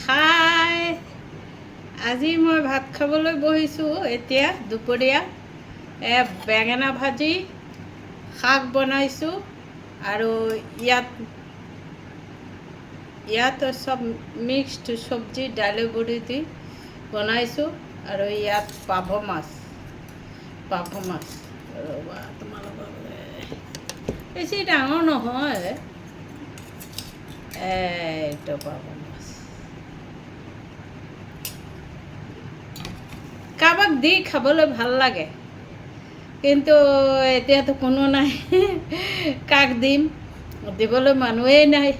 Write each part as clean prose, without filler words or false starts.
হাই, আজি মই ভাত খাবলৈ বহিছোঁ। এতিয়া দুপৰীয়া বেঙেনা ভাজি, শাক বনাইছোঁ আৰু ইয়াত সব মিক্সড চব্জি দালি বড়ি দি বনাইছোঁ আৰু ইয়াত পাভ মাছ ৰ'বা তোমালোকৰ বেছি ডাঙৰ নহয়, এইটো পাভ মাছ কাৰোবাক দি খাবলৈ ভাল লাগে, কিন্তু এতিয়াতো কোনো নাই। কাক দিম, দিবলৈ মানুহেই নাই।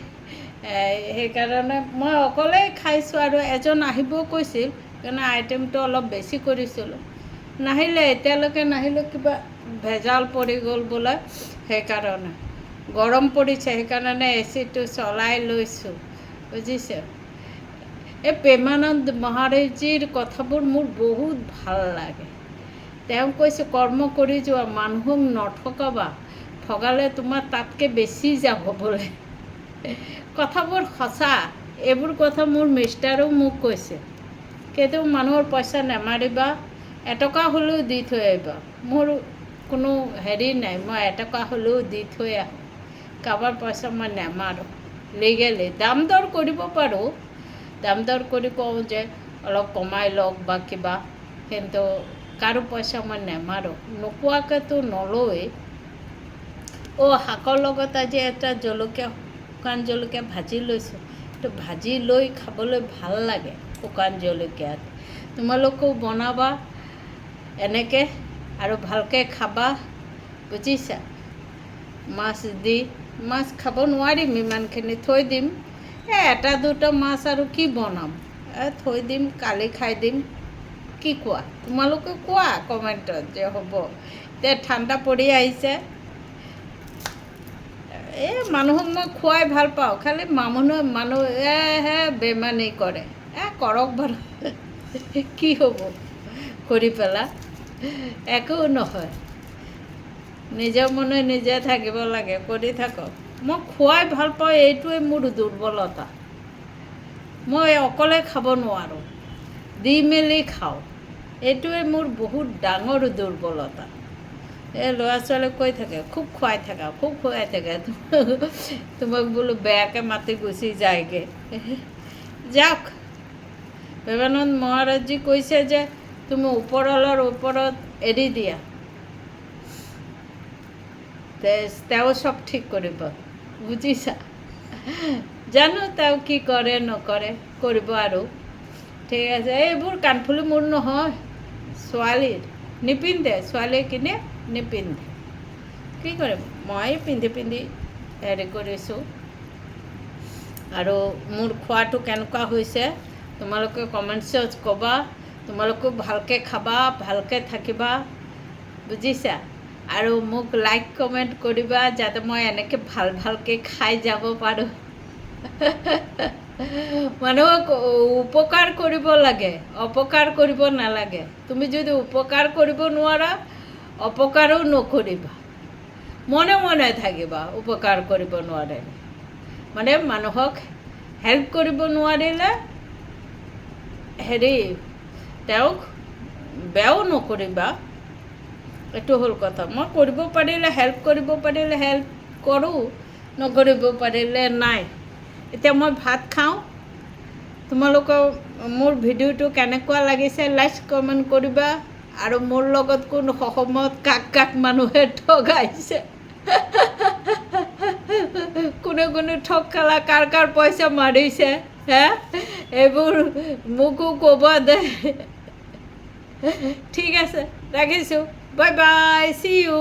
সেইকাৰণে মই অকলেই খাইছোঁ আৰু এজন আহিব কৈছিল, কাৰণে আইটেমটো অলপ বেছি কৰিছিলোঁ। নাহিলে, এতিয়ালৈকে নাহিলে, কিবা ভেজাল পৰি গ'ল বোলে। সেইকাৰণে গৰম পৰিছে, সেইকাৰণে এচিটো চলাই লৈছোঁ, বুজিছে। এই প্ৰেমানন্দ মহাৰাজজীৰ কথাবোৰ মোৰ বহুত ভাল লাগে। তেওঁ কৈছে কৰ্ম কৰি যোৱা, মানুহক নঠগাবা, ঠগালে তোমাৰ তাতকৈ বেছি যাব বোলে। কথাবোৰ সঁচা। এইবোৰ কথা মোৰ মিষ্টাৰেও মোক কৈছে, কেতিয়াও মানুহৰ পইচা নেমাৰিবা, এটকা হ'লেও দি থৈ আহিবা। মোৰ কোনো হেৰি নাই, মই এটকা হ'লেও দি থৈ আহোঁ। কাৰোবাৰ পইচা মই নেমাৰোঁ। লিগেলি দাম দৰ কৰিব পাৰোঁ, দাম দৰ কৰি কওঁ যে অলপ কমাই লওক বা কিবা, কিন্তু কাৰো পইচা মই নেমাৰোঁ। নোকোৱাকৈতো নলয়। শাকৰ লগত আজি এটা শুকান জলকীয়া ভাজি লৈছোঁ। এইটো ভাজি লৈ খাবলৈ ভাল লাগে শুকান জলকীয়াত। তোমালোকেও বনাবা এনেকৈ আৰু ভালকৈ খাবা, বুজিছা। মাছ খাব নোৱাৰিম, ইমানখিনি থৈ দিম। এটা দুটা মাছ আৰু কি বনাম, থৈ দিম, কালি খাই দিম। কি কোৱা তোমালোকে? কোৱা কমেণ্টত যে হ'ব। এতিয়া ঠাণ্ডা পৰি আহিছে। মানুহক মই খুৱাই ভাল পাওঁ, খালি মানুহে বেমানী কৰে। কৰক বাৰু, কি হ'ব কৰি পেলা, একো নহয়। নিজৰ মনে নিজে থাকিব লাগে, কৰি থাকক। মই খুৱাই ভাল পাওঁ, এইটোৱে মোৰ দুৰ্বলতা। মই অকলে খাব নোৱাৰোঁ, দি মেলি খাওঁ। এইটোৱে মোৰ বহুত ডাঙৰ দুৰ্বলতা। ল'ৰা ছোৱালীক কৈ থাকে খুব খুৱাই থাকে, তোমাক বোলো বেয়াকৈ মাতি গুচি যায়গৈ। যাওক, প্ৰেমানন্দ মহাৰাজজী কৈছে যে তুমি ওপৰৱালাৰ ওপৰত এৰি দিয়া, তেওঁ চব ঠিক কৰিব, বুজিছা। জানো তেওঁ কি কৰে নকৰে, কৰিব আৰু। ঠিক আছে। এইবোৰ কাণফুলি মোৰ নহয়, ছোৱালীৰ। নিপিন্ধে, ছোৱালীয়ে কিনে নিপিন্ধে। কি কৰিম, মই পিন্ধি হেৰি কৰিছোঁ। আৰু মোৰ খোৱাটো কেনেকুৱা হৈছে তোমালোকে কমেণ্টছত ক'বা। তোমালোকেও ভালকৈ খাবা, ভালকৈ থাকিবা, বুজিছা। আৰু মোক লাইক কমেণ্ট কৰিবা, যাতে মই এনেকৈ ভালকৈ খাই যাব পাৰোঁ। মানুহক উপকাৰ কৰিব লাগে, অপকাৰ কৰিব নালাগে। তুমি যদি উপকাৰ কৰিব নোৱাৰা, অপকাৰো নকৰিবা। মনে মনে থাকিবা। উপকাৰ কৰিব নোৱাৰিলে, মানে মানুহক হেল্প কৰিব নোৱাৰিলে তেওঁক বেয়াও নকৰিবা। এইটো হ'ল কথা। মই কৰিব পাৰিলে হেল্প কৰোঁ, নকৰিব পাৰিলে নাই। এতিয়া মই ভাত খাওঁ। তোমালোকৰ মোৰ ভিডিঅ'টো কেনেকুৱা লাগিছে লাইক কমেণ্ট কৰিবা। আৰু মোৰ লগত কোন সহমত, কাক মানুহে ঠগাইছে, কোনে ঠগ খালা, কাৰ পইচা মাৰিছে, এইবোৰ মোকো ক'বা দে। ঠিক আছে, ৰাখিছোঁ। Bye bye, see U.